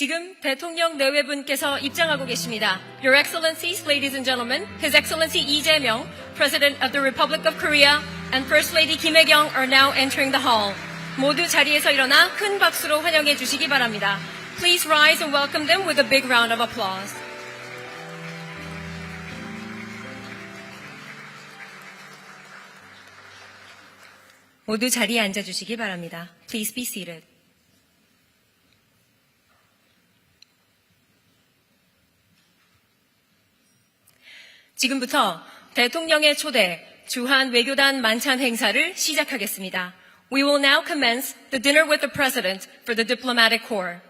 지금 대통령 내외분께서 입장하고 계십니다. Your Excellencies, ladies and gentlemen, His Excellency Lee Jae-myung, President of the Republic of Korea, and First Lady Kim Hae-kyung are now entering the hall. 모두 자리에서 일어나 큰 박수로 환영해 주시기 바랍니다. Please rise and welcome them with a big round of applause. 모두 자리에 앉아 주시기 바랍니다. Please be seated. 지금부터 대통령의 초대 주한 외교단 만찬 행사를 시작하겠습니다. We will now commence the dinner with the President for the Diplomatic Corps.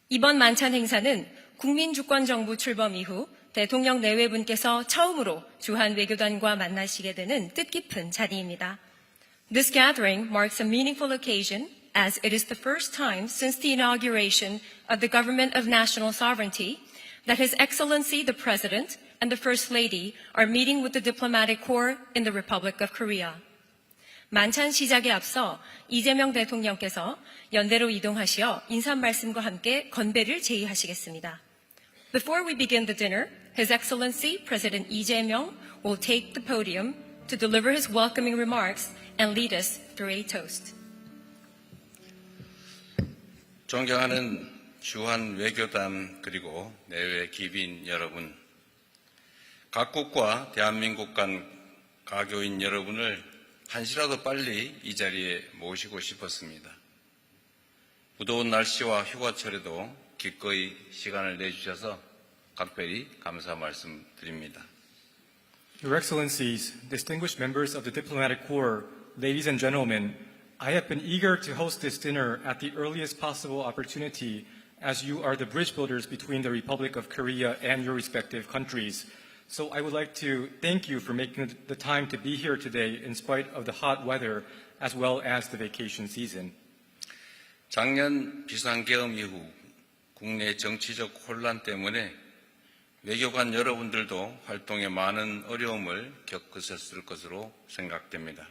이번 만찬 행사는 국민주권정부 출범 이후 대통령 내외분께서 처음으로 주한 외교단과 만나시게 되는 뜻깊은 자리입니다. This gathering marks a meaningful occasion as it is the first time since the inauguration of the Government of National Sovereignty that His Excellency the President and the First Lady are meeting with the Diplomatic Corps in the Republic of Korea. 만찬 시작에 앞서 이재명 대통령께서 연대로 이동하시어 인사 말씀과 함께 건배를 제의하시겠습니다. Before we begin the dinner, His Excellency President Lee Jae-myung will take the podium to deliver his welcoming remarks and lead us through a toast. 존경하는 주한 외교단 그리고 내외 기빈 여러분, 각국과 대한민국 간 가교인 여러분을 한시라도 빨리 이 자리에 모시고 싶었습니다. 무더운 날씨와 휴가철에도 기꺼이 시간을 내주셔서 각별히 감사 말씀드립니다. Your Excellencies, distinguished members of the Diplomatic Corps, ladies and gentlemen, I have been eager to host this dinner at the earliest possible opportunity as you are the bridge builders between the Republic of Korea and your respective countries. So I would like to thank you for making the time to be here today in spite of the hot weather as well as the vacation season. 작년 비상계엄 이후 국내 정치적 혼란 때문에 외교관 여러분들도 활동에 많은 어려움을 겪으셨을 것으로 생각됩니다.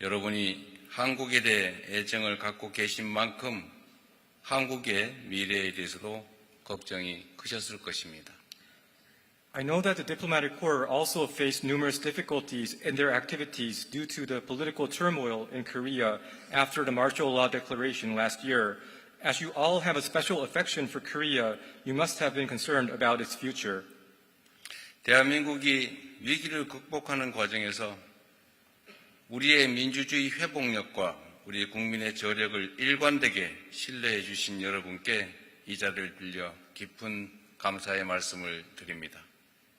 여러분이 한국에 대해 애정을 갖고 계신 만큼 한국의 미래에 대해서도 걱정이 크셨을 것입니다. I know that the Diplomatic Corps also faced numerous difficulties in their activities due to the political turmoil in Korea after the martial law declaration last year. As you all have a special affection for Korea, you must have been concerned about its future. 대한민국이 위기를 극복하는 과정에서 우리의 민주주의 회복력과 우리 국민의 저력을 일관되게 신뢰해 주신 여러분께 이 자리를 빌려 깊은 감사의 말씀을 드립니다.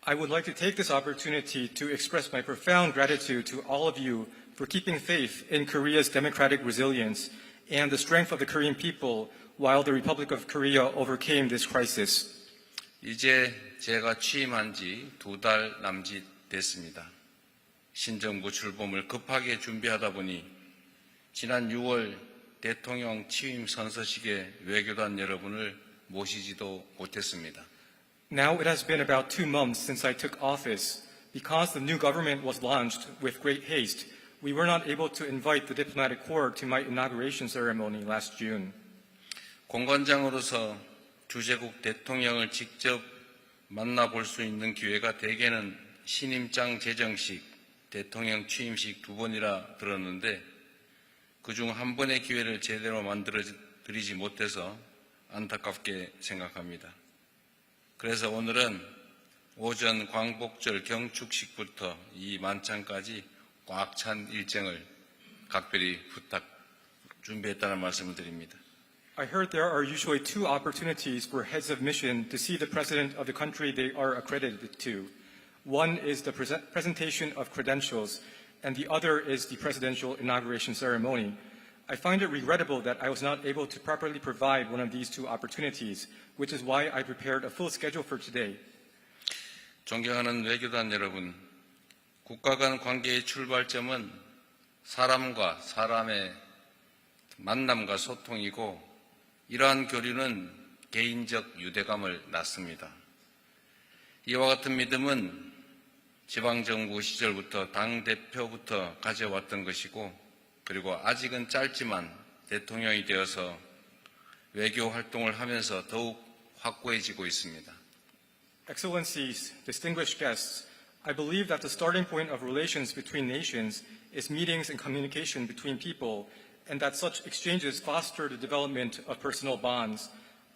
I would like to take this opportunity to express my profound gratitude to all of you for keeping faith in Korea's democratic resilience and the strength of the Korean people while the Republic of Korea overcame this crisis. 이제 제가 취임한 지 2달 남짓 됐습니다. 신정부 출범을 급하게 준비하다 보니 지난 6월 대통령 취임 선서식에 외교단 여러분을 모시지도 못했습니다. Now it has been about 2 months since I took office. Because the new government was launched with great haste, we were not able to invite the Diplomatic Corps to my inauguration ceremony last June. 공관장으로서 주재국 대통령을 직접 만나볼 수 있는 기회가 대개는 신임장 제정식, 대통령 취임식 2번이라 들었는데 그중 한 번의 기회를 제대로 만들어 드리지 못해서 안타깝게 생각합니다. 그래서 오늘은 오전 광복절 경축식부터 이 만찬까지 꽉 찬 일정을 각별히 준비했다는 말씀을 드립니다. I heard there are usually 2 opportunities for heads of mission to see the president of the country they are accredited to. One is the presentation of credentials, and the other is the presidential inauguration ceremony. I find it regrettable that I was not able to properly provide one of these 2 opportunities, which is why I prepared a full schedule for today. 존경하는 외교단 여러분, 국가 간 관계의 출발점은 사람과 사람의 만남과 소통이고 이러한 교류는 개인적 유대감을 낳습니다. 이와 같은 믿음은 지방정부 시절부터 당대표부터 가져왔던 것이고 그리고 아직은 짧지만 대통령이 되어서 외교 활동을 하면서 더욱 확고해지고 있습니다. Excellencies, distinguished guests, I believe that the starting point of relations between nations is meetings and communication between people, and that such exchanges foster the development of personal bonds.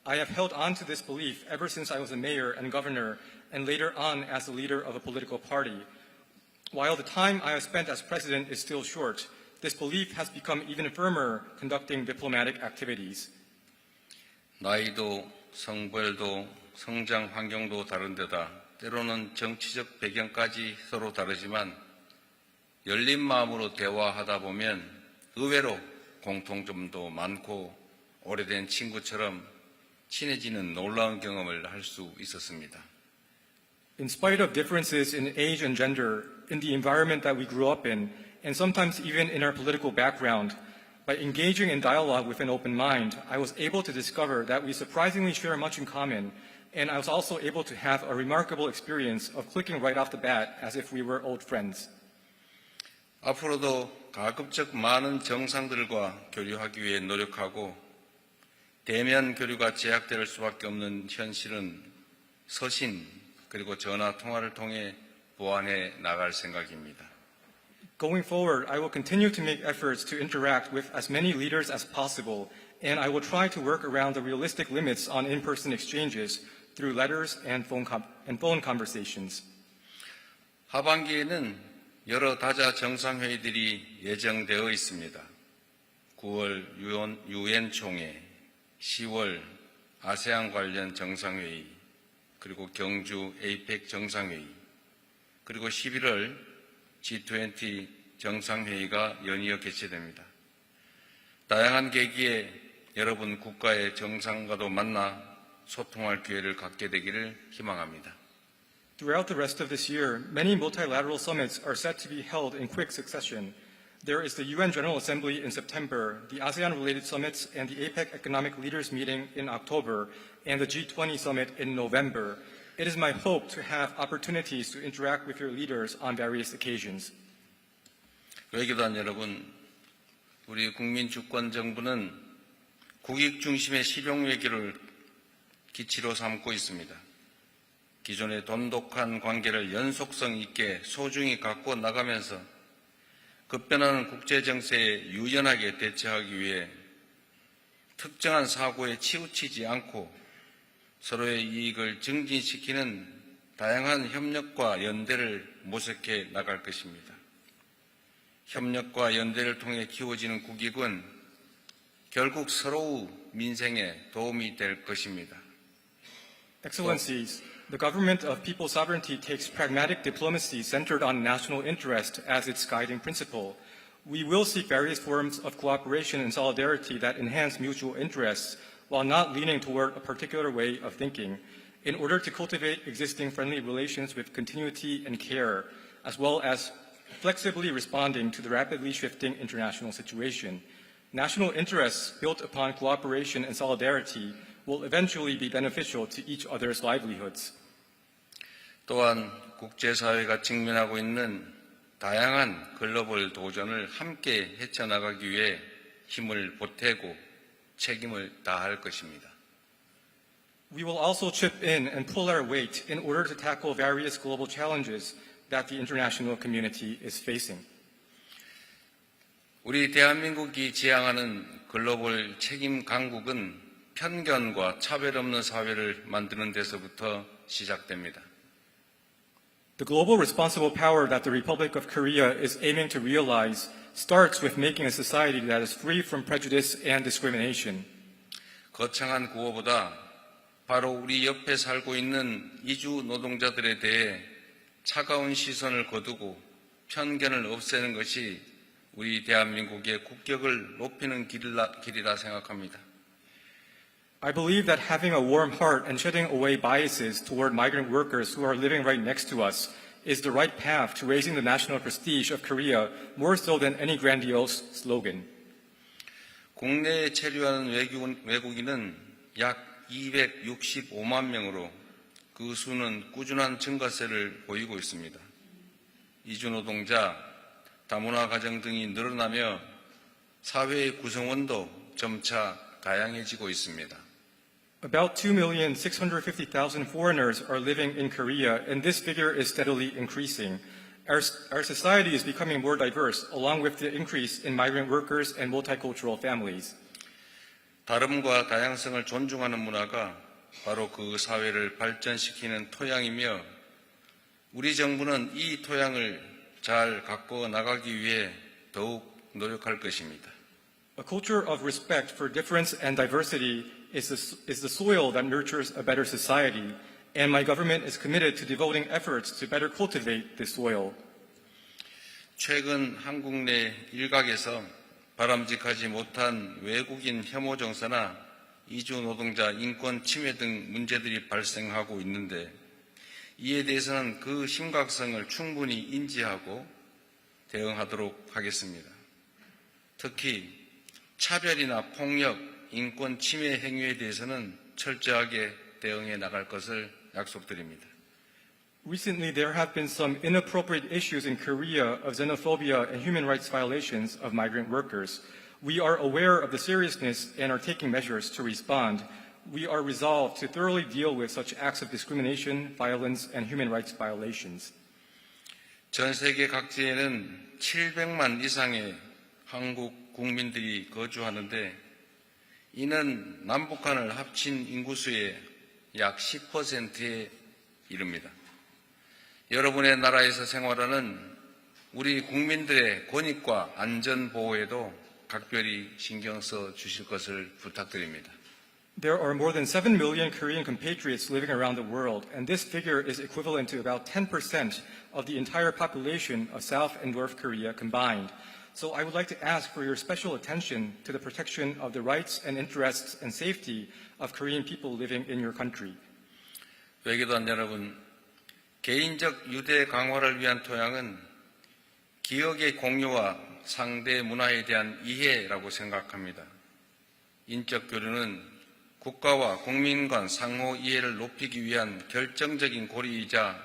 I have held on to this belief ever since I was a mayor and governor, and later on as the leader of a political party. While the time I have spent as president is still short, this belief has become even firmer conducting diplomatic activities. 나이도 성별도 성장 환경도 다른 데다 때로는 정치적 배경까지 서로 다르지만 열린 마음으로 대화하다 보면 의외로 공통점도 많고 오래된 친구처럼 친해지는 놀라운 경험을 할 수 있었습니다. In spite of differences in age and gender, in the environment that we grew up in, and sometimes even in our political background, by engaging in dialogue with an open mind, I was able to discover that we surprisingly share much in common, and I was also able to have a remarkable experience of clicking right off the bat as if we were old friends. 앞으로도 가급적 많은 정상들과 교류하기 위해 노력하고 대면 교류가 제약될 수밖에 없는 현실은 서신 그리고 전화 통화를 통해 보완해 나갈 생각입니다. Going forward, I will continue to make efforts to interact with as many leaders as possible, and I will try to work around the realistic limits on in-person exchanges through letters and phone conversations. 하반기에는 여러 다자 정상회의들이 예정되어 있습니다. 9월 유엔 총회, 10월 아세안 관련 정상회의, 그리고 경주 에이펙 정상회의, 그리고 11월 G20 정상회의가 연이어 개최됩니다. 다양한 계기에 여러분 국가의 정상과도 만나 소통할 기회를 갖게 되기를 희망합니다. Throughout the rest of this year, many multilateral summits are set to be held in quick succession. There is the UN General Assembly in September, the ASEAN-related summits, and the APEC Economic Leaders Meeting in October, and the G20 Summit in November. It is my hope to have opportunities to interact with your leaders on various occasions. 외교단 여러분, 우리 국민주권정부는 국익 중심의 실용 외교를 기치로 삼고 있습니다. 기존의 돈독한 관계를 연속성 있게 소중히 갖고 나가면서 급변하는 국제정세에 유연하게 대처하기 위해 특정한 사고에 치우치지 않고 서로의 이익을 증진시키는 다양한 협력과 연대를 모색해 나갈 것입니다. 협력과 연대를 통해 키워지는 국익은 결국 서로의 민생에 도움이 될 것입니다. Excellencies, the government of people's sovereignty takes pragmatic diplomacy centered on national interest as its guiding principle. We will seek various forms of cooperation and solidarity that enhance mutual interests while not leaning toward a particular way of thinking, in order to cultivate existing friendly relations with continuity and care, as well as flexibly responding to the rapidly shifting international situation. National interests built upon cooperation and solidarity will eventually be beneficial to each other's livelihoods. 또한 국제사회가 직면하고 있는 다양한 글로벌 도전을 함께 헤쳐나가기 위해 힘을 보태고 책임을 다할 것입니다. We will also chip in and pull our weight in order to tackle various global challenges that the international community is facing. 우리 대한민국이 지향하는 글로벌 책임 강국은 편견과 차별 없는 사회를 만드는 데서부터 시작됩니다. The global responsible power that the Republic of Korea is aiming to realize starts with making a society that is free from prejudice and discrimination. 거창한 구호보다 바로 우리 옆에 살고 있는 이주 노동자들에 대해 차가운 시선을 거두고 편견을 없애는 것이 우리 대한민국의 국격을 높이는 길이라 생각합니다. I believe that having a warm heart and shedding away biases toward migrant workers who are living right next to us is the right path to raising the national prestige of Korea more so than any grandiose slogan. 국내에 체류하는 외국인은 약 265만 명으로 그 수는 꾸준한 증가세를 보이고 있습니다. 이주노동자, 다문화 가정 등이 늘어나며 사회의 구성원도 점차 다양해지고 있습니다. About 2,650,000 foreigners are living in Korea, and this figure is steadily increasing. Our society is becoming more diverse, along with the increase in migrant workers and multicultural families. 다름과 다양성을 존중하는 문화가 바로 그 사회를 발전시키는 토양이며 우리 정부는 이 토양을 잘 가꿔 나가기 위해 더욱 노력할 것입니다. A culture of respect for difference and diversity is the soil that nurtures a better society, and my government is committed to devoting efforts to better cultivate this soil. 최근 한국 내 일각에서 바람직하지 못한 외국인 혐오 정서나 이주 노동자 인권 침해 등 문제들이 발생하고 있는데 이에 대해서는 그 심각성을 충분히 인지하고 대응하도록 하겠습니다. 특히 차별이나 폭력, 인권 침해 행위에 대해서는 철저하게 대응해 나갈 것을 약속드립니다. Recently, there have been some inappropriate issues in Korea of xenophobia and human rights violations of migrant workers. We are aware of the seriousness and are taking measures to respond. We are resolved to thoroughly deal with such acts of discrimination, violence, and human rights violations. 전 세계 각지에는 700만 이상의 한국 국민들이 거주하는데 이는 남북한을 합친 인구수의 약 10%에 이릅니다. 여러분의 나라에서 생활하는 우리 국민들의 권익과 안전 보호에도 각별히 신경 써 주실 것을 부탁드립니다. There are more than 7 million Korean compatriots living around the world, and this figure is equivalent to about 10% of the entire population of South and North Korea combined. So I would like to ask for your special attention to the protection of the rights and interests and safety of Korean people living in your country. 외교단 여러분, 개인적 유대 강화를 위한 토양은 기억의 공유와 상대 문화에 대한 이해라고 생각합니다. 인적 교류는 국가와 국민 간 상호 이해를 높이기 위한 결정적인 고리이자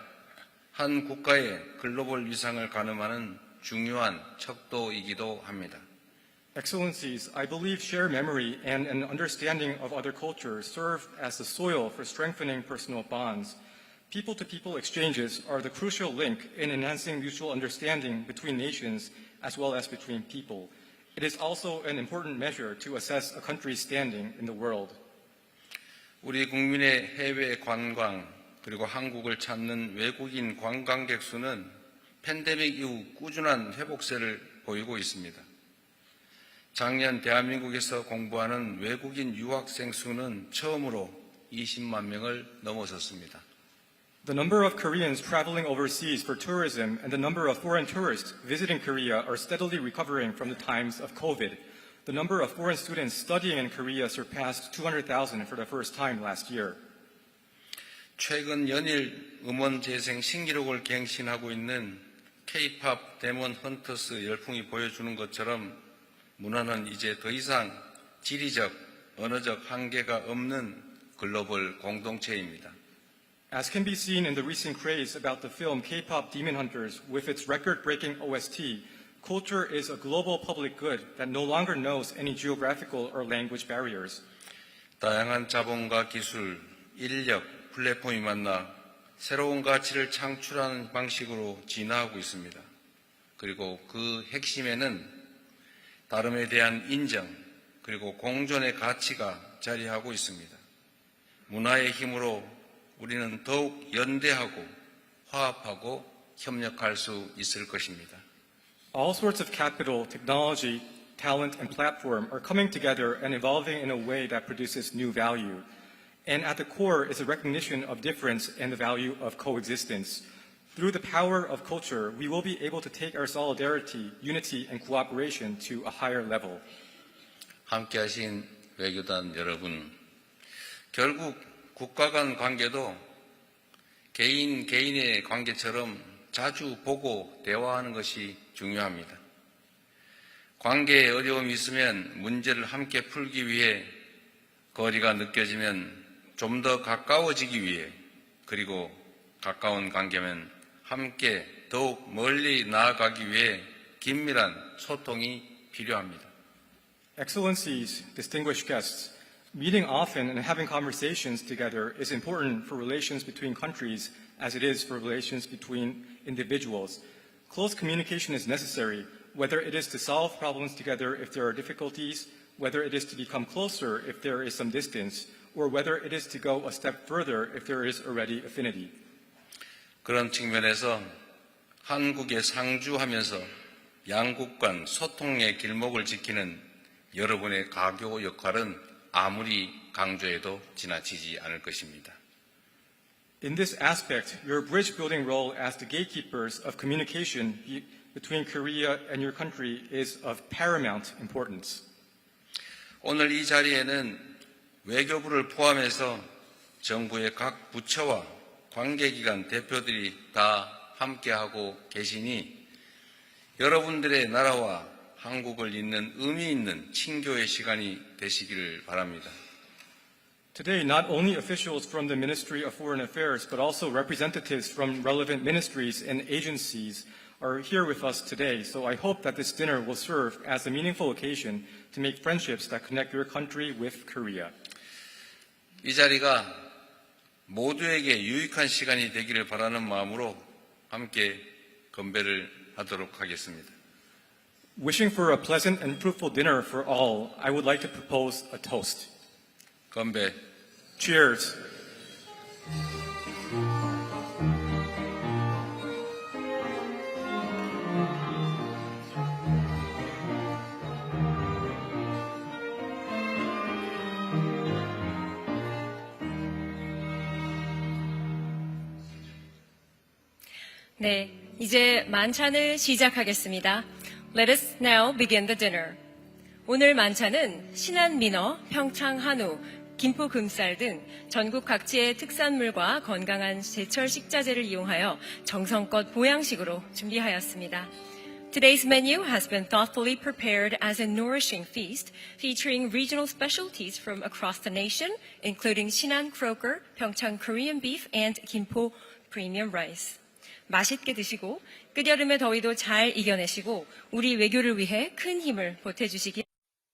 한 국가의 글로벌 위상을 가늠하는 중요한 척도이기도 합니다. Excellencies, I believe shared memory and an understanding of other cultures serve as the soil for strengthening personal bonds. People-to-people exchanges are the crucial link in enhancing mutual understanding between nations as well as between people. It is also an important measure to assess a country's standing in the world. 우리 국민의 해외 관광 그리고 한국을 찾는 외국인 관광객 수는 팬데믹 이후 꾸준한 회복세를 보이고 있습니다. 작년 대한민국에서 공부하는 외국인 유학생 수는 처음으로 20만 명을 넘어섰습니다. The number of Koreans traveling overseas for tourism and the number of foreign tourists visiting Korea are steadily recovering from the times of COVID. The number of foreign students studying in Korea surpassed 200,000 for the first time last year. 최근 연일 음원 재생 신기록을 갱신하고 있는 K-팝 데몬 헌터스 열풍이 보여주는 것처럼 문화는 이제 더 이상 지리적, 언어적 한계가 없는 글로벌 공동체입니다. As can be seen in the recent craze about the film K-pop Demon Hunters with its record-breaking OST, culture is a global public good that no longer knows any geographical or language barriers. 다양한 자본과 기술, 인력, 플랫폼이 만나 새로운 가치를 창출하는 방식으로 진화하고 있습니다. 그리고 그 핵심에는 다름에 대한 인정, 그리고 공존의 가치가 자리하고 있습니다. 문화의 힘으로 우리는 더욱 연대하고 화합하고 협력할 수 있을 것입니다. All sorts of capital, technology, talent, and platform are coming together and evolving in a way that produces new value. And at the core is a recognition of difference and the value of coexistence. Through the power of culture, we will be able to take our solidarity, unity, and cooperation to a higher level. 함께하신 외교단 여러분, 결국 국가 간 관계도 개인의 관계처럼 자주 보고 대화하는 것이 중요합니다. 관계에 어려움이 있으면 문제를 함께 풀기 위해 거리가 느껴지면 좀 더 가까워지기 위해 그리고 가까운 관계면 함께 더욱 멀리 나아가기 위해 긴밀한 소통이 필요합니다. Excellencies, distinguished guests, meeting often and having conversations together is important for relations between countries as it is for relations between individuals. Close communication is necessary, whether it is to solve problems together if there are difficulties, whether it is to become closer if there is some distance, or whether it is to go a step further if there is already affinity. 그런 측면에서 한국에 상주하면서 양국 간 소통의 길목을 지키는 여러분의 가교 역할은 아무리 강조해도 지나치지 않을 것입니다. In this aspect, your bridge building role as the gatekeepers of communication between Korea and your country is of paramount importance. 오늘 이 자리에는 외교부를 포함해서 정부의 각 부처와 관계기관 대표들이 다 함께하고 계시니 여러분들의 나라와 한국을 잇는 의미 있는 친교의 시간이 되시기를 바랍니다. Today, not only officials from the Ministry of Foreign Affairs, but also representatives from relevant ministries and agencies are here with us today. So I hope that this dinner will serve as a meaningful occasion to make friendships that connect your country with Korea. 이 자리가 모두에게 유익한 시간이 되기를 바라는 마음으로 함께 건배를 하도록 하겠습니다. Wishing for a pleasant and fruitful dinner for all, I would like to propose a toast. 건배. Cheers. 네, 이제 만찬을 시작하겠습니다. Let us now begin the dinner. 오늘 만찬은 신안 민어, 평창 한우, 김포 금쌀 등 전국 각지의 특산물과 건강한 제철 식자재를 이용하여 정성껏 보양식으로 준비하였습니다. Today's menu has been thoughtfully prepared as a nourishing feast featuring regional specialties from across the nation, including Sinan croaker, Pyeongchang Korean beef, and Gimpo premium rice. 맛있게 드시고 끝여름의 더위도 잘 이겨내시고 우리 외교를 위해 큰 힘을 보태주시기